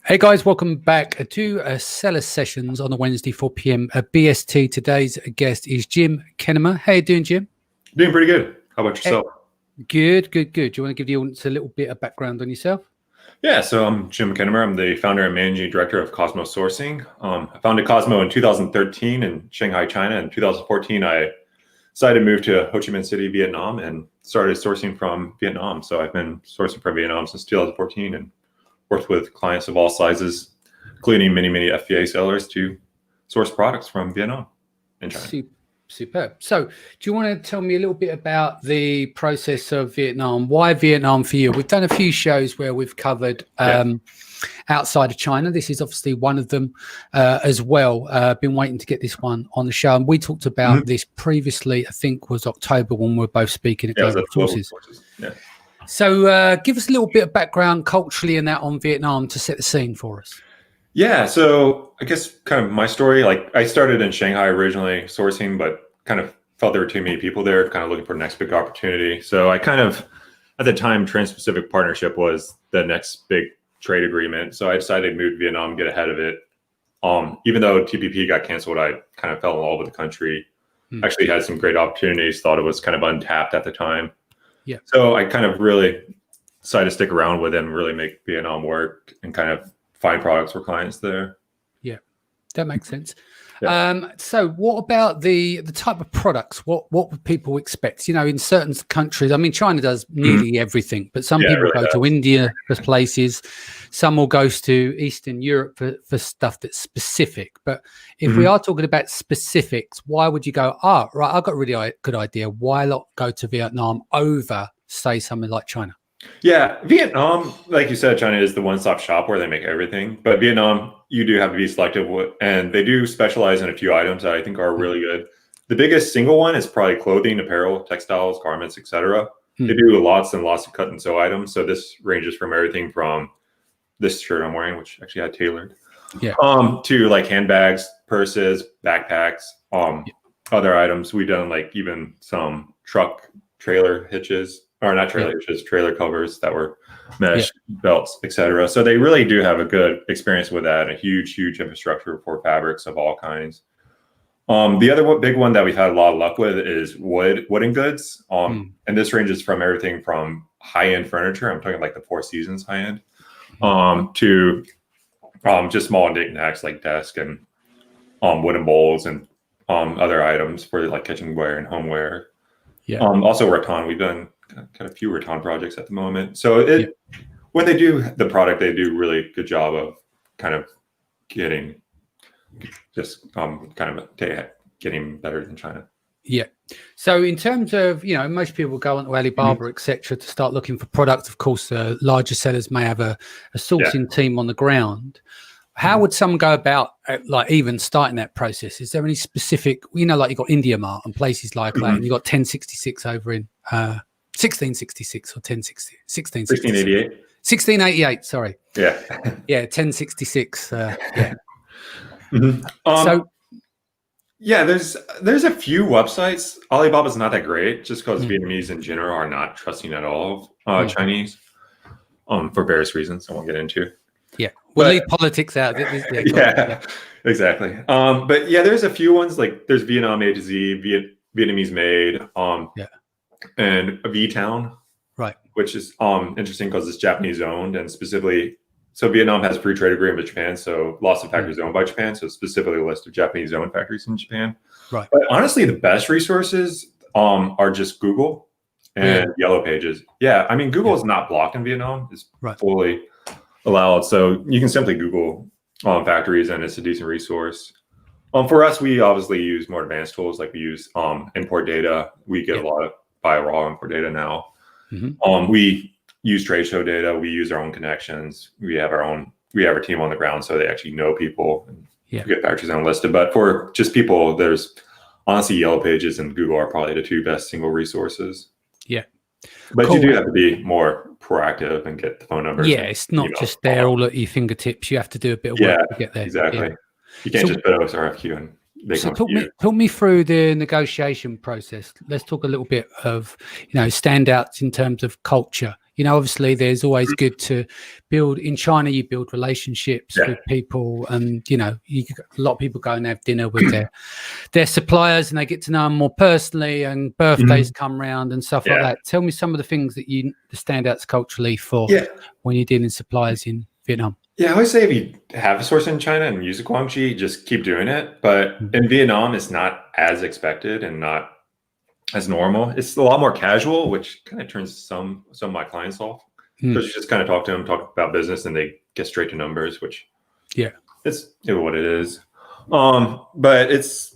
Hey guys, welcome back to Seller Sessions on the Wednesday 4 p.m. BST. Today's guest is Jim Kennemer. How you doing, Jim? Doing pretty good. How about yourself? Good. Do you want to give the audience a little bit of background on yourself? Yeah, so I'm Jim Kennemer. I'm the founder and managing director of Cosmo Sourcing. I founded Cosmo in 2013 in Shanghai, China. In 2014, I decided to move to Ho Chi Minh City, Vietnam, and started sourcing from Vietnam. So I've been sourcing from Vietnam since 2014 and worked with clients of all sizes, including many FBA sellers to source products from Vietnam and China. Superb. So do you want to tell me a little bit about the process of Vietnam? Why Vietnam for you? We've done a few shows where we've covered outside of China. This is obviously one of them as well. Been waiting to get this one on the show. And we talked about this previously, I think was October when we were both speaking at Global Forces. Yeah. So give us a little bit of background culturally and that on Vietnam to set the scene for us. Yeah, so I guess kind of my story, like I started in Shanghai originally sourcing, but kind of felt there were too many people there, kind of looking for the next big opportunity. So I kind of, at the time, Trans-Pacific Partnership was the next big trade agreement. So I decided to move to Vietnam, get ahead of it. Even though TPP got canceled, I kind of fell in love with the country. Actually had some great opportunities, thought it was kind of untapped at the time. Yeah. So I kind of really decided to stick around with it and really make Vietnam work and kind of find products for clients there. Yeah, that makes sense. Yeah. So what about the type of products? What would people expect? You know, in certain countries, I mean, China does nearly everything, but some people really go to India for places. Some will go to Eastern Europe for stuff that's specific. But if we are talking about specifics, why would you go, right, I've got a really good idea. Why not go to Vietnam over, say, something like China? Yeah, Vietnam, like you said, China is the one-stop shop where they make everything. But Vietnam, you do have to be selective with, and they do specialize in a few items that I think are really good. The biggest single one is probably clothing, apparel, textiles, garments, etc. They do lots and lots of cut and sew items. So this ranges from everything from this shirt I'm wearing, which actually I tailored, to like handbags, purses, backpacks, other items. We've done like even some truck trailer hitches. Or not trailer hitches, trailer covers that were mesh, belts, etc. So they really do have a good experience with that, and a huge infrastructure for fabrics of all kinds. The other big one that we've had a lot of luck with is wooden goods. And this ranges from everything from high-end furniture, I'm talking like the Four Seasons high-end, to just small knickknacks like desk and wooden bowls and other items for like kitchenware and homeware. Yeah. Also rattan, we've done kind of few rattan projects at the moment. So when they do the product, they do really good job of kind of getting getting better than China. Yeah. So in terms of, you know, most people go on to Alibaba, etc., to start looking for products. Of course, larger sellers may have a sourcing team on the ground. How would someone go about like even starting that process? Is there any specific, you know, like you got India Mart and places like that, and you got 1066 over in 1666 or 1688. 1688, sorry. Yeah. 1066. So there's a few websites. Alibaba's not that great just because Vietnamese in general are not trusting at all of Chinese for various reasons I won't get into. Yeah, we'll leave politics out. Exactly. But yeah, there's a few ones like there's Vietnam A to Z, Vietnamese made, and V-Town, right? Which is interesting because it's Japanese owned, and specifically, so Vietnam has a free trade agreement with Japan, so lots of factories owned by Japan. So specifically a list of Japanese owned factories in Japan. Right. But honestly, the best resources are just Google and Yellow Pages. Yeah, I mean Google is not blocked in Vietnam; it's fully allowed. So you can simply Google factories, and it's a decent resource. For us, we obviously use more advanced tools, like we use import data. We get a lot of buy raw import data now. We use trade show data. We use our own connections. We have a team on the ground, so they actually know people and get factories unlisted. But for just people, there's honestly Yellow Pages and Google are probably the two best single resources. Yeah. But you do have to be more proactive and get the phone numbers. Yeah, it's not just there all at your fingertips. You have to do a bit of work to get there. Exactly. Yeah. You can't just put RFQ and talk me through the negotiation process. Let's talk a little bit of, you know, standouts in terms of culture. You know, obviously there's always good to build in China. You build relationships with people, and you know, a lot of people go and have dinner with their suppliers, and they get to know them more personally. And birthdays come round and stuff like that. Tell me some of the things that the standouts culturally for when you're dealing with suppliers in Vietnam. Yeah, I always say if you have a source in China and use a Guangxi, just keep doing it. But in Vietnam, it's not as expected and not as normal. It's a lot more casual, which kind of turns some of my clients off. Because you just kind of talk to them, talk about business, and they get straight to numbers, which it's what it is. But it's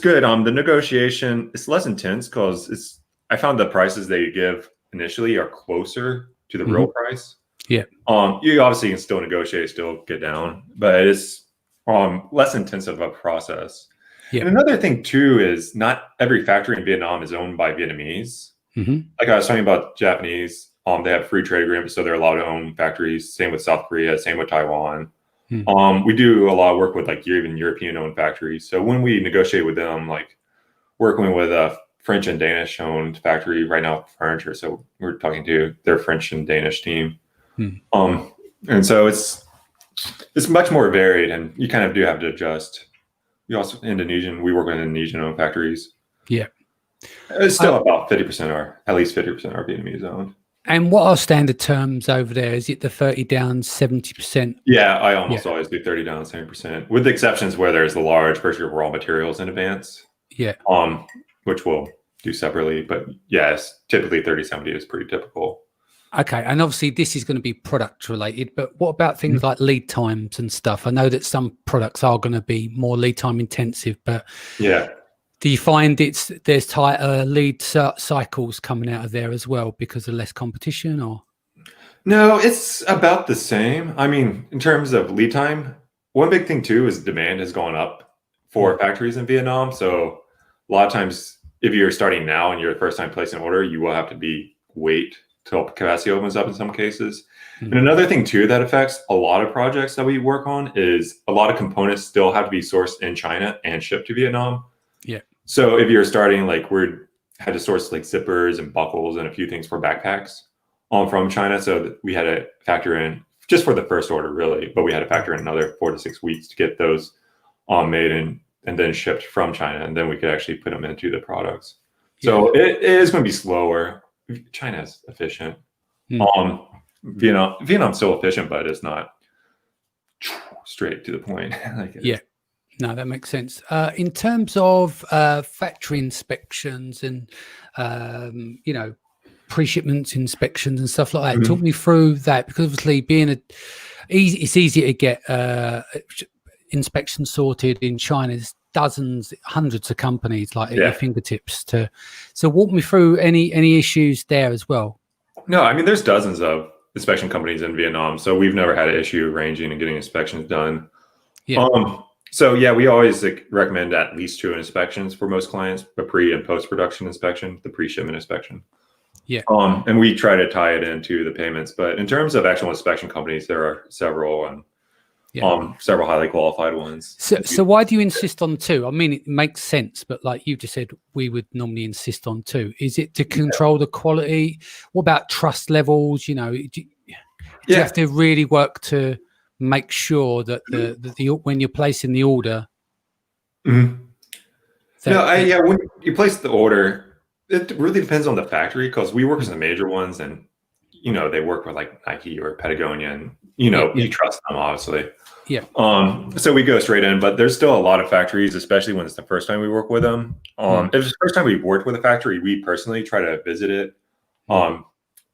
good. The negotiation is less intense because I found the prices they give initially are closer to the real price. Yeah. You obviously can still negotiate, still get down, but it's less intensive of a process. Yeah. And another thing too is not every factory in Vietnam is owned by Vietnamese. Like I was talking about Japanese, they have free trade agreements, so they're allowed to own factories. Same with South Korea, same with Taiwan. We do a lot of work with like even European-owned factories. So when we negotiate with them, like working with a French and Danish-owned factory right now for furniture, so we're talking to their French and Danish team. And so it's much more varied, and you kind of do have to adjust. We also we work with Indonesian-owned factories. Yeah, it's still about 50% are at least 50% are Vietnamese-owned. And what are standard terms over there? Is it the 30 down, 70%? Yeah, I almost always do 30 down, 70%, with the exceptions where there's the large purchase of raw materials in advance. Yeah. Which we'll do separately, but yes, typically 30-70 is pretty typical. Okay, and obviously this is going to be product related, but what about things like lead times and stuff? I know that some products are going to be more lead time intensive, but do you find there's tighter lead cycles coming out of there as well because of less competition, or? No, it's about the same. I mean, in terms of lead time, one big thing too is demand has gone up for factories in Vietnam. So a lot of times, if you're starting now and you're the first time placing an order, you will have to wait till capacity opens up in some cases. And another thing too that affects a lot of projects that we work on is a lot of components still have to be sourced in China and shipped to Vietnam. Yeah. So if you're starting, like had to source like zippers and buckles and a few things for backpacks from China. So we had to factor in just for the first order really, but we had to factor in another 4 to 6 weeks to get those made and then shipped from China. And then we could actually put them into the products. So it is going to be slower. China's efficient. Vietnam's still efficient, but it's not straight to the point. No, that makes sense. In terms of factory inspections and pre-shipments inspections and stuff like that, talk me through that, because obviously it's easier to get inspection sorted in China. There's dozens, hundreds of companies like at your fingertips so walk me through any issues there as well. No, I mean, there's dozens of inspection companies in Vietnam, so we've never had an issue arranging and getting inspections done. So we always recommend at least 2 inspections for most clients, a pre and post-production inspection, the pre-shipment inspection. And we try to tie it into the payments, but in terms of actual inspection companies, there are several, and several highly qualified ones. So why do you insist on 2? I mean, it makes sense, but like you just said, we would normally insist on 2. Is it to control the quality? What about trust levels? Do you have to really work to make sure that the when you're placing the order? When you place the order, it really depends on the factory, because we work with the major ones, and they work with like Nike or Patagonia, and you trust them, obviously. So we go straight in, but there's still a lot of factories, especially when it's the first time we work with them. If it's the first time we've worked with a factory, we personally try to visit it,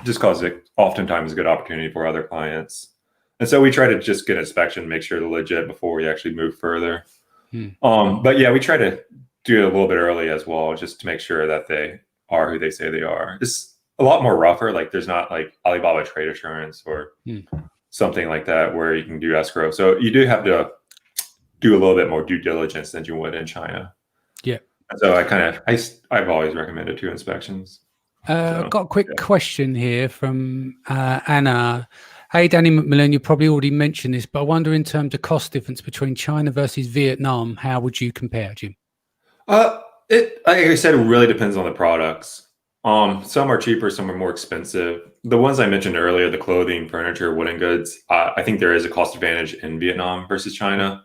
just because it oftentimes is a good opportunity for other clients. And so we try to just get an inspection, make sure they're legit before we actually move further. But we try to do it a little bit early as well, just to make sure that they are who they say they are. It's a lot more rougher. Like there's not like Alibaba trade assurance or something like that where you can do escrow. So you do have to do a little bit more due diligence than you would in China. And so I've always recommended 2 inspections. Got a quick question here from Anna. Hey, Danny McMillan, you probably already mentioned this, but I wonder, in terms of cost difference between China versus Vietnam, how would you compare, Jim? Like I said, it really depends on the products. Some are cheaper, some are more expensive. The ones I mentioned earlier, the clothing, furniture, wooden goods, I think there is a cost advantage in Vietnam versus China.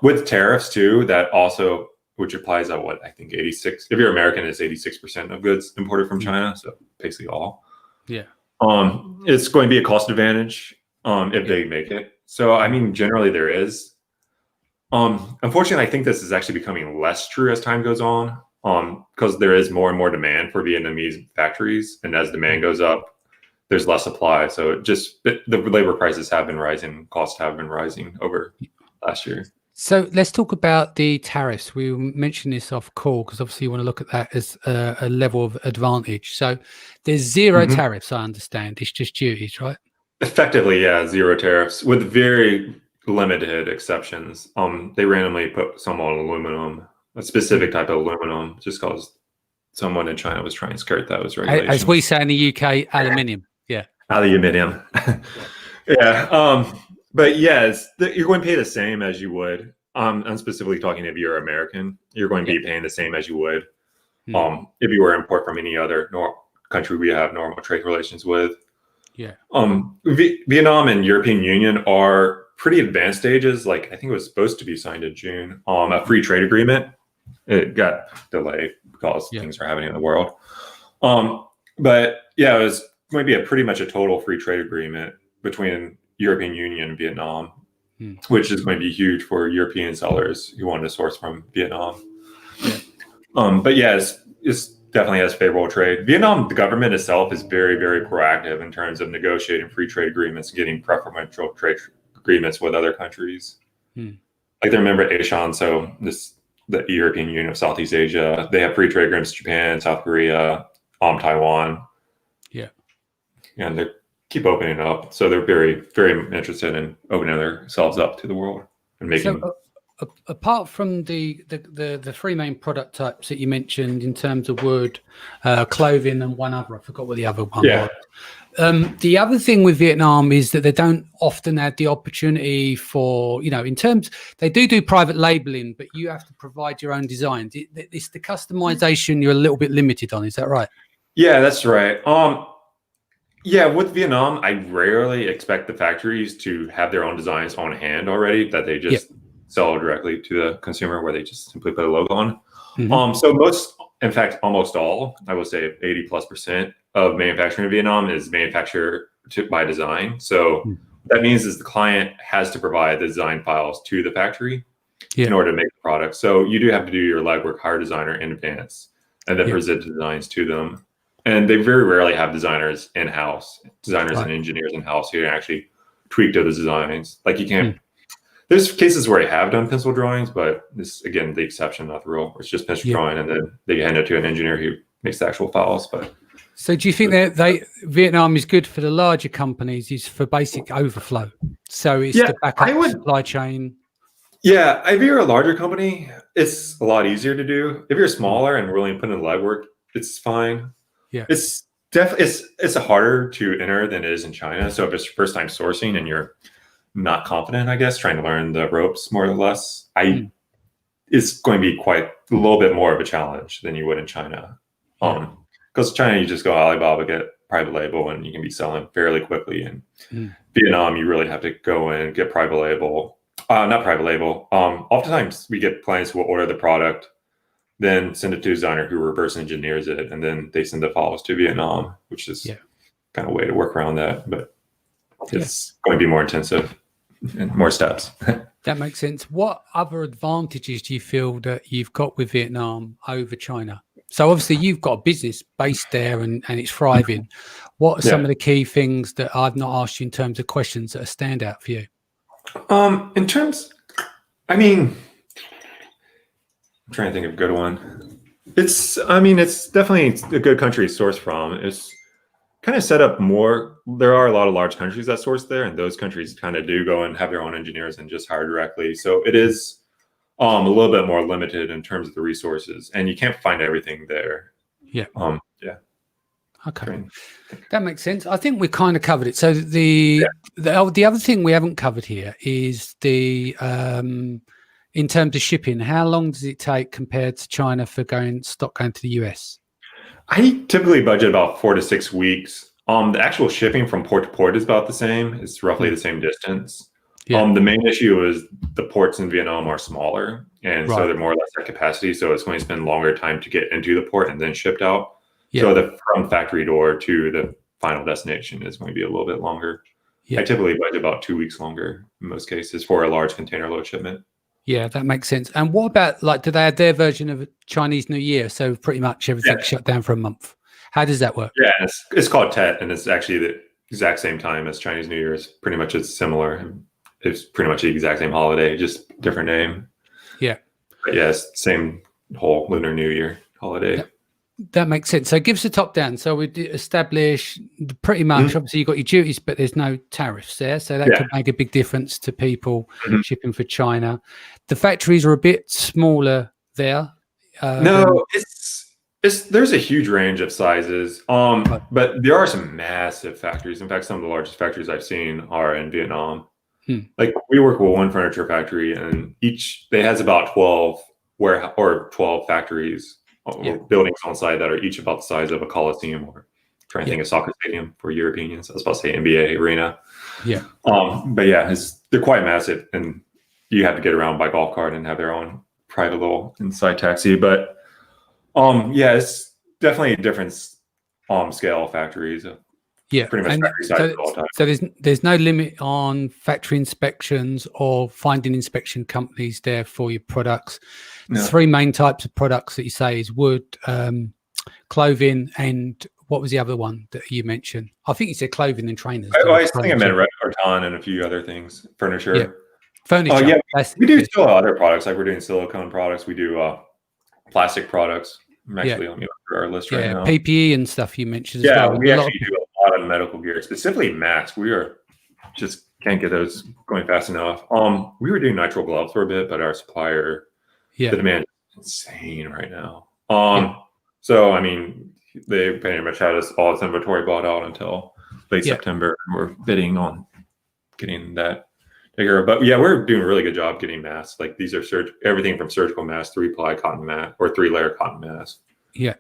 With tariffs too, that also, which applies at what I think 86. If you're American, it's 86% of goods imported from China, so basically all. Yeah. It's going to be a cost advantage if they make it. So I mean, generally there is. Unfortunately, I think this is actually becoming less true as time goes on. Because there is more and more demand for Vietnamese factories, and as demand goes up, there's less supply. So the labor prices have been rising, costs have been rising over last year. So let's talk about the tariffs. We mentioned this off call because obviously you want to look at that as a level of advantage. So there's zero tariffs, I understand. It's just duties, right? Effectively, yeah, zero tariffs with very limited exceptions. They randomly put some on aluminum, a specific type of aluminum, just because someone in China was trying to skirt those regulations. As we say in the UK, aluminium. Yeah. Aluminium. Yeah. But yes, you're going to pay the same as you would. I'm specifically talking if you're American, you're going to be paying the same as you would if you were import from any other country we have normal trade relations with. Yeah. Vietnam and European Union are pretty advanced stages. Like I think it was supposed to be signed in June. A free trade agreement. It got delayed because things are happening in the world. But yeah, it was going to be pretty much a total free trade agreement between European Union and Vietnam, which is going to be huge for European sellers who want to source from Vietnam. But yeah, it's definitely has favorable trade. Vietnam, the government itself is very, very proactive in terms of negotiating free trade agreements, getting preferential trade agreements with other countries. Like they remember ASEAN, so the European Union of Southeast Asia, they have free trade agreements with Japan, South Korea, Taiwan. Yeah. And they keep opening up. So they're very, very interested in opening themselves up to the world and making. So, apart from the three main product types that you mentioned in terms of wood, clothing, and one other, I forgot what the other one was. The other thing with Vietnam is that they don't often have the opportunity for, in terms, they do private labeling, but you have to provide your own designs. It's the customization you're a little bit limited on. Is that right? Yeah, that's right. Yeah, with Vietnam, I rarely expect the factories to have their own designs on hand already that they just sell directly to the consumer, where they just simply put a logo on. So in fact, almost all, I would say 80+% of manufacturing in Vietnam is manufactured by design. So that means is the client has to provide the design files to the factory in order to make the product. So you do have to do your legwork, hire a designer in advance, and then present the designs to them. And they very rarely have designers in-house, designers and engineers in-house who can actually tweak those designs. Like you can't. There's cases where I have done pencil drawings, but this again the exception, not the rule. It's just pencil drawing, and then they hand it to an engineer who makes the actual files. But so, do you think that Vietnam is good for the larger companies? Is for basic overflow? So it's the backup supply chain. Yeah, if you're a larger company, it's a lot easier to do. If you're smaller and willing to put in the legwork, it's fine. Yeah, it's definitely it's harder to enter than it is in China. So if it's your first time sourcing and you're not confident, I guess, trying to learn the ropes more or less, it's going to be quite a little bit more of a challenge than you would in China. Because China, you just go Alibaba, get private label, and you can be selling fairly quickly. And Vietnam, you really have to go in, get private label. Not private label. Oftentimes we get clients who will order the product, then send it to a designer who reverse engineers it, and then they send the files to Vietnam, which is kind of a way to work around that. But it's going to be more intensive and more steps. That makes sense. What other advantages do you feel that you've got with Vietnam over China? So obviously you've got a business based there and it's thriving. What are some of the key things that I've not asked you in terms of questions that are stand out for you? In terms, I mean, I'm trying to think of a good one. It's definitely a good country to source from. It's kind of set up more. There are a lot of large countries that source there, and those countries kind of do go and have their own engineers and just hire directly. So it is a little bit more limited in terms of the resources, and you can't find everything there. Yeah. Okay, that makes sense. I think we kind of covered it. So the other thing we haven't covered here is the in terms of shipping. How long does it take compared to China for stock going to the US? I typically budget about 4 to 6 weeks. The actual shipping from port to port is about the same. It's roughly the same distance. Yeah. The main issue is the ports in Vietnam are smaller, and so Right. they're more or less at capacity. So it's going to spend longer time to get into the port and then shipped out. Yeah. So the from factory door to the final destination is going to be a little bit longer. Yeah. I typically budget about 2 weeks longer in most cases for a large container load shipment. Yeah, that makes sense. And what about, like, do they have their version of Chinese New Year? So pretty much everything's shut down for a month. How does that work? Yeah, it's called Tet, and it's actually the exact same time as Chinese New Year. It's pretty much it's similar. It's pretty much the exact same holiday, just different name. Yeah. But yeah, it's same whole Lunar New Year holiday. That makes sense. So give us a top down. So we establish pretty much, obviously you've got your duties, but there's no tariffs there. So that could make a big difference to people shipping for China. The factories are a bit smaller there. No, there's a huge range of sizes. But there are some massive factories. In fact, some of the largest factories I've seen are in Vietnam. Like we work with one furniture factory, and they has about 12 factories or buildings on site that are each about the size of a coliseum, or trying to think of soccer stadium for Europeans. I was about to say NBA arena. Yeah. But yeah, they're quite massive, and you have to get around by golf cart and have their own private little inside taxi. But yeah, it's definitely a different scale factories. Yeah, pretty much factory size all the time. So there's no limit on factory inspections or finding inspection companies there for your products. No. 3 main types of products that you say is wood, clothing, and what was the other one that you mentioned? I think you said clothing and trainers. I think I meant rattan and a few other things. Furniture. Yeah. Furniture. Yeah, we do still other products, like we're doing silicone products. We do plastic products. I'm actually on our list right now. PPE and stuff you mentioned as well. Yeah, we actually do a lot of medical gear, specifically masks. We just can't get those going fast enough. We were doing nitrile gloves for a bit, but our supplier, the demand is insane right now. So I mean, they pretty much had all its inventory bought out until late September. We're bidding on getting that taken. But yeah, we're doing a really good job getting masks. Like these are everything from surgical masks, 3-ply cotton mask, or 3-layer cotton mask. Yeah.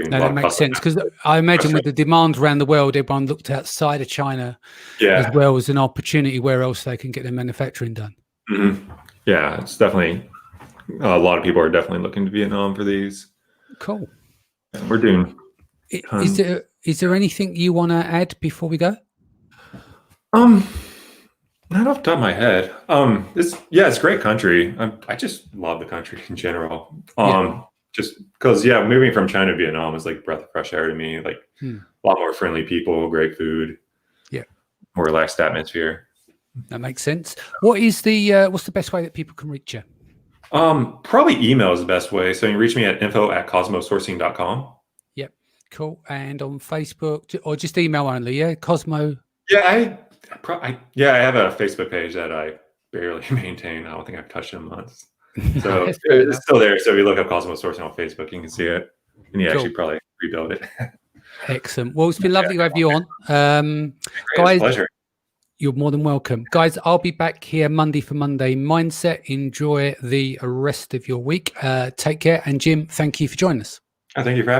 No, that makes sense, because I imagine with the demand around the world, everyone looked outside of China as well as an opportunity where else they can get their manufacturing done. Yeah, it's definitely a lot of people are definitely looking to Vietnam for these. Cool. We're doing. Is there anything you want to add before we go? Not off the top of my head. It's a great country. I just love the country in general. Just because, moving from China to Vietnam is like a breath of fresh air to me. Like a lot more friendly people, great food, more relaxed atmosphere. That makes sense. What's the best way that people can reach you? Probably email is the best way. So you can reach me at info@cosmosourcing.com. Yep, cool. And on Facebook, or just email only? Yeah, Cosmo. Yeah, I have a Facebook page that I barely maintain. I don't think I've touched it in months. So it's still there. So if you look up Cosmo Sourcing on Facebook, you can see it. And you actually probably rebuild it. Excellent. Well, it's been lovely to have you on. Guys, pleasure. You're more than welcome. Guys, I'll be back here Monday for Monday Mindset. Enjoy the rest of your week. Take care. And Jim, thank you for joining us. Thank you for having me.